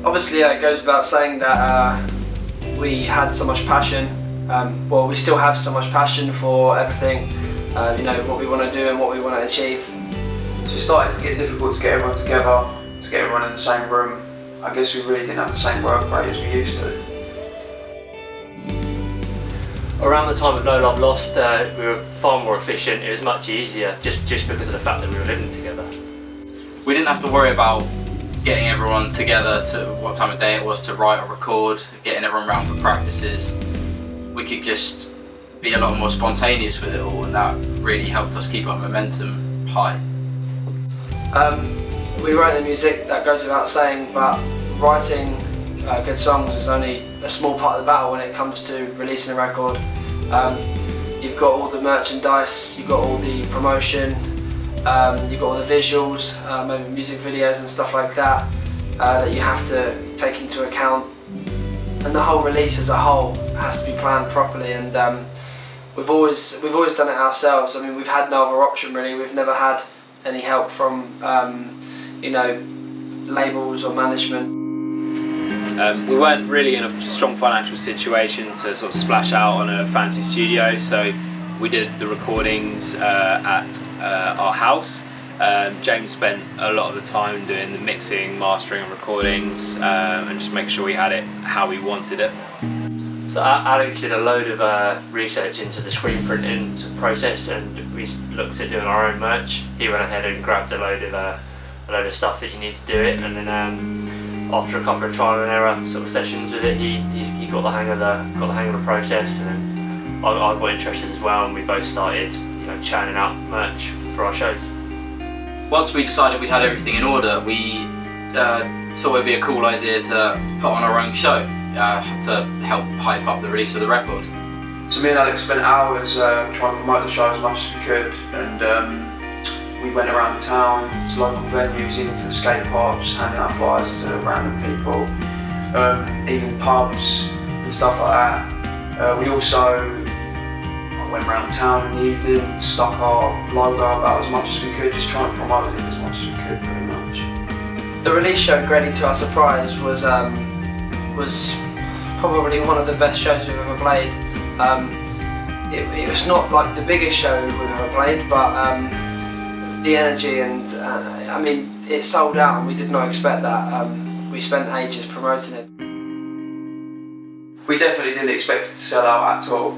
Obviously, it goes without saying that we had so much passion. Well, we still have so much passion for everything, you know, what we want to do and what we want to achieve. So it started to get difficult to get everyone together, to get everyone in the same room. I guess we really didn't have the same work rate as we used to. Around the time of No Love Lost, we were far more efficient. It was much easier, just because of the fact that we were living together. We didn't have to worry about getting everyone together to what time of day it was to write or record, getting everyone around for practices. We could just be a lot more spontaneous with it all, and that really helped us keep our momentum high. We write the music, that goes without saying, but writing good songs is only a small part of the battle when it comes to releasing a record. You've got all the merchandise, you've got all the promotion, you've got all the visuals, maybe music videos and stuff like that, that you have to take into account. And the whole release as a whole has to be planned properly, and we've always done it ourselves. I mean, we've had no other option really. We've never had any help from you know, labels or management. We weren't really in a strong financial situation to sort of splash out on a fancy studio, so we did the recordings at our house. James spent a lot of the time doing the mixing, mastering and recordings, and just make sure we had it how we wanted it. So Alex did a load of research into the screen printing process, and we looked at doing our own merch. He went ahead and grabbed a load of stuff that you need to do it, and then after a couple of trial and error sort of sessions with it, he got the hang of the process, and then I got interested as well, and we both started, you know, churning out merch for our shows. Once we decided we had everything in order, we thought it'd be a cool idea to put on our own show to help hype up the release of the record. So me and Alex spent hours trying to promote the show as much as we could, and we went around the town to local venues, even to the skate parks, handing out flyers to random people, even pubs and stuff like that. We also went around town in the evening, stuck our logo about as much as we could, just trying to promote it as much as we could, pretty much. The release show, greatly to our surprise, was probably one of the best shows we've ever played. It was not like the biggest show we've ever played, but the energy and I mean, it sold out, and we did not expect that. We spent ages promoting it. We definitely didn't expect it to sell out at all.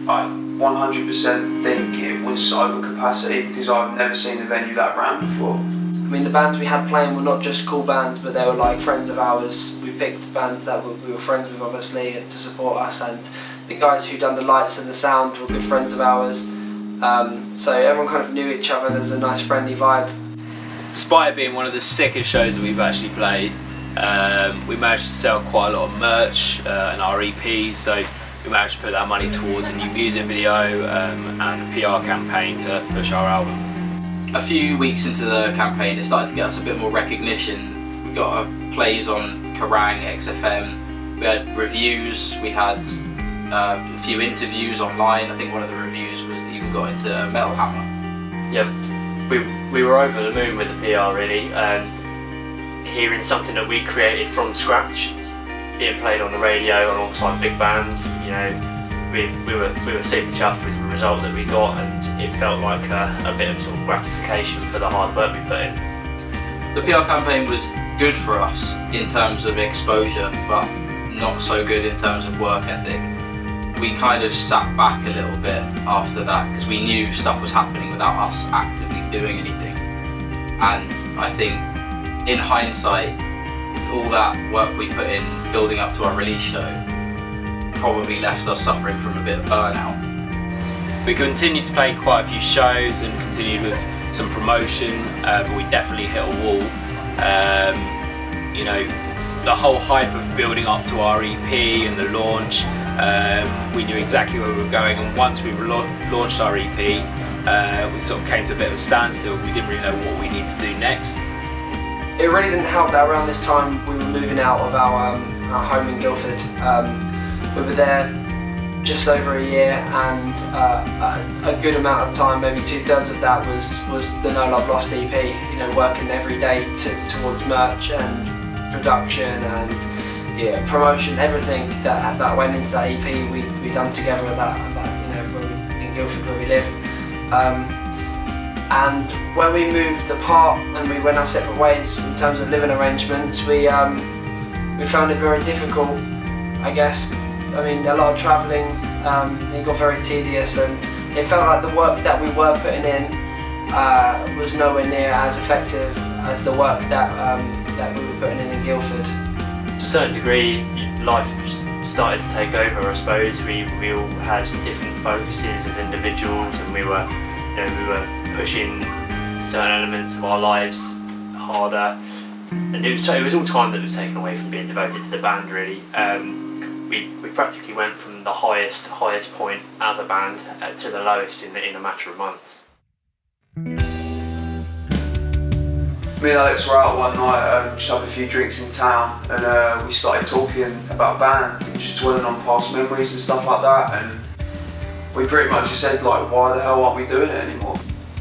I 100% think it was over capacity, because I've never seen the venue that ran before. I mean, the bands we had playing were not just cool bands, but they were like friends of ours. We picked bands that we were friends with, obviously, to support us, and the guys who done the lights and the sound were good friends of ours. So everyone kind of knew each other. There's a nice friendly vibe. Despite it being one of the sickest shows that we've actually played, we managed to sell quite a lot of merch and our EPs, so we managed to put that money towards a new music video and a PR campaign to push our album. A few weeks into the campaign, it started to get us a bit more recognition. We got plays on Kirrage, XFM, we had reviews, we had a few interviews online. I think one of the reviews was even got into Metal Hammer. Yeah, we were over the moon with the PR really, and hearing something that we created from scratch being played on the radio alongside big bands, you know, we were super chuffed with the result that we got, and it felt like a bit of sort of gratification for the hard work we put in. The PR campaign was good for us in terms of exposure, but not so good in terms of work ethic. We kind of sat back a little bit after that, because we knew stuff was happening without us actively doing anything. And I think in hindsight, all that work we put in building up to our release show probably left us suffering from a bit of burnout. We continued to play quite a few shows and continued with some promotion, but we definitely hit a wall. You know, the whole hype of building up to our EP and the launch, we knew exactly where we were going, and once we launched our EP, we sort of came to a bit of a standstill. We didn't really know what we needed to do next. It really didn't help that around this time we were moving out of our home in Guildford. We were there just over a year, and a good amount of time, maybe 2/3 of that was the No Love Lost EP. You know, working every day towards merch and production and promotion, everything that went into that EP we done together with that you know, in Guildford where we lived. And when we moved apart and we went our separate ways in terms of living arrangements, we found it very difficult, I guess. I mean, a lot of travelling, it got very tedious, and it felt like the work that we were putting in was nowhere near as effective as the work that we were putting in Guildford. To a certain degree, life started to take over, I suppose. We all had different focuses as individuals, and we were pushing certain elements of our lives harder, and it was all time that was taken away from being devoted to the band, really. We practically went from the highest point as a band to the lowest in a matter of months. Me and Alex were out one night, just having a few drinks in town, and we started talking about band, just dwelling on past memories and stuff like that, and we pretty much just said, like, why the hell aren't we doing it anymore?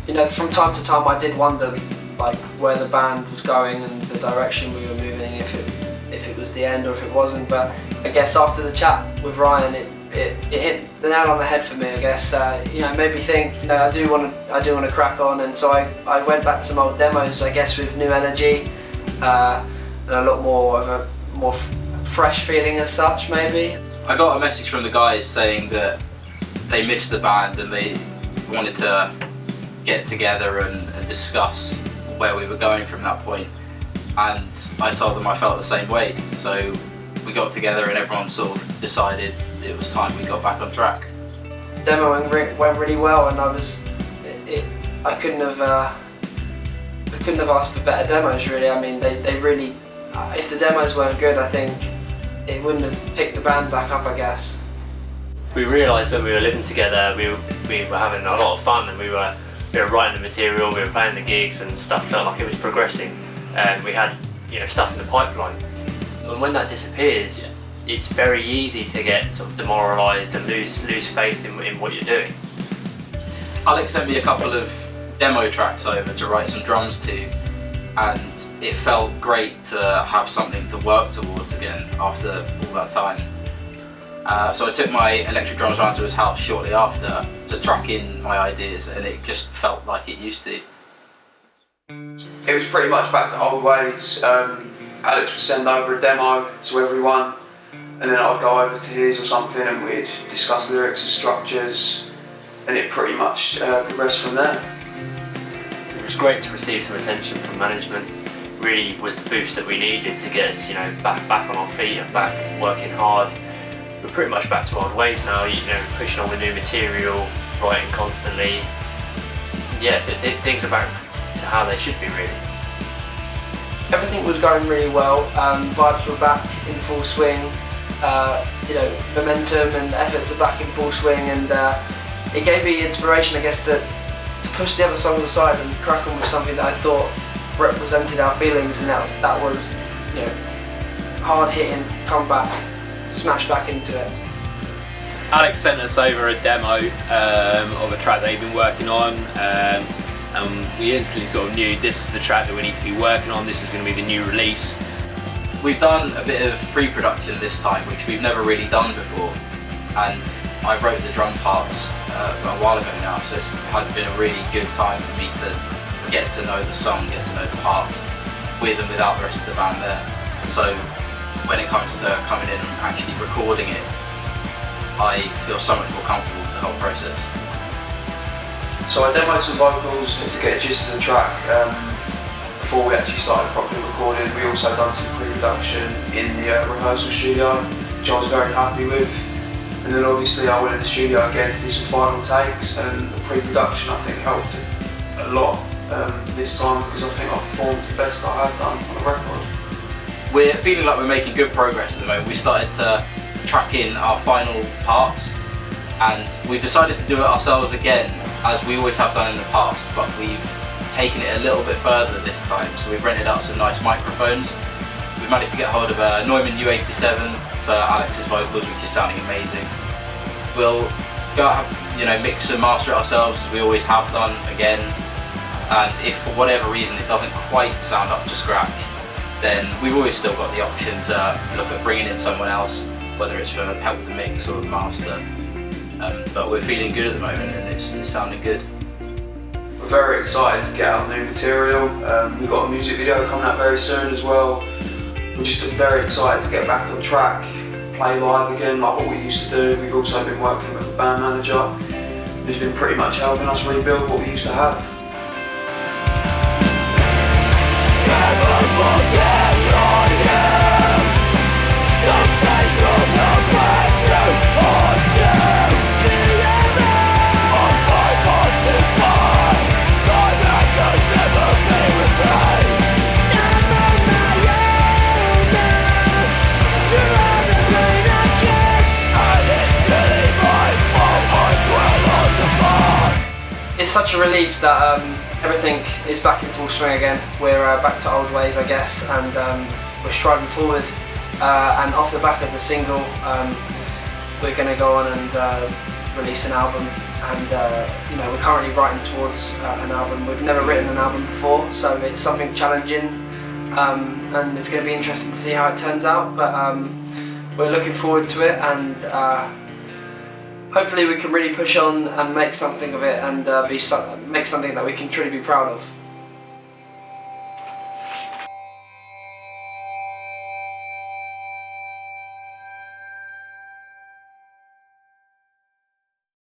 You know, from time to time I did wonder, like, where the band was going and the direction we were moving, if it was the end or if it wasn't, but I guess after the chat with Ryan, it hit the nail on the head for me, I guess. You know, it made me think, you know, I do want to crack on, and so I went back to some old demos, I guess, with new energy and a lot more of a more fresh feeling as such, maybe. I got a message from the guys saying that they missed the band and they wanted to get together and discuss where we were going from that point, and I told them I felt the same way, so we got together and everyone sort of decided it was time we got back on track. Demoing went really well, and I couldn't have asked for better demos, really. I mean, they really, if the demos weren't good, I think it wouldn't have picked the band back up, I guess. We realised when we were living together, we were having a lot of fun, and we were writing the material, we were playing the gigs, and stuff felt like it was progressing, and we had, you know, stuff in the pipeline. And when that disappears, it's very easy to get sort of demoralised and lose faith in what you're doing. Alex sent me a couple of demo tracks over to write some drums to, and it felt great to have something to work towards again after all that time. So I took my electric drums round to his house shortly after to track in my ideas, and it just felt like it used to. It was pretty much back to old ways. Alex would send over a demo to everyone, and then I'd go over to his or something, and we'd discuss lyrics and structures, and it pretty much progressed from there. It was great to receive some attention from management. Really was the boost that we needed to get us, you know, back on our feet and back working hard. We're pretty much back to old ways now, you know, pushing all the new material, writing constantly. Yeah, things are back to how they should be, really. Everything was going really well. Vibes were back in full swing. You know, momentum and efforts are back in full swing, and it gave me inspiration, I guess, to push the other songs aside and crack on with something that I thought represented our feelings, and that was, you know, hard hitting, come back, smash back into it. Alex sent us over a demo of a track that he'd been working on, and we instantly sort of knew this is the track that we need to be working on, this is going to be the new release. We've done a bit of pre-production this time, which we've never really done before, and I wrote the drum parts a while ago now, so it's been a really good time for me to get to know the song, get to know the parts with and without the rest of the band there. So when it comes to coming in and actually recording it, I feel so much more comfortable with the whole process. So I demoed some vocals to get a gist of the track before we actually started properly recording. We also done some pre-production in the rehearsal studio, which I was very happy with. And then obviously I went in the studio again to do some final takes, and the pre-production I think helped a lot this time, because I think I performed the best I have done on a record. We're feeling like we're making good progress at the moment. We started to track in our final parts, and we've decided to do it ourselves again, as we always have done in the past, but we've taken it a little bit further this time. So we've rented out some nice microphones. We've managed to get hold of a Neumann U87 for Alex's vocals, which is sounding amazing. we'll go out, mix and master it ourselves as we always have done again. And if for whatever reason it doesn't quite sound up to scratch, then we've always still got the option to look at bringing in someone else, whether it's for help with the mix or the master. But we're feeling good at the moment, and it's sounding good. We're very excited to get out new material. We've got a music video coming out very soon as well. We're just very excited to get back on track, play live again like what we used to do. We've also been working with the band manager, who's been pretty much helping us rebuild what we used to have. It's such a relief that everything is back in full swing again. We're back to old ways, I guess, and we're striving forward. And off the back of the single, we're going to go on and release an album. And we're currently writing towards an album. We've never written an album before, so it's something challenging, and it's going to be interesting to see how it turns out. But we're looking forward to it, and hopefully we can really push on and make something of it, and make something that we can truly be proud of.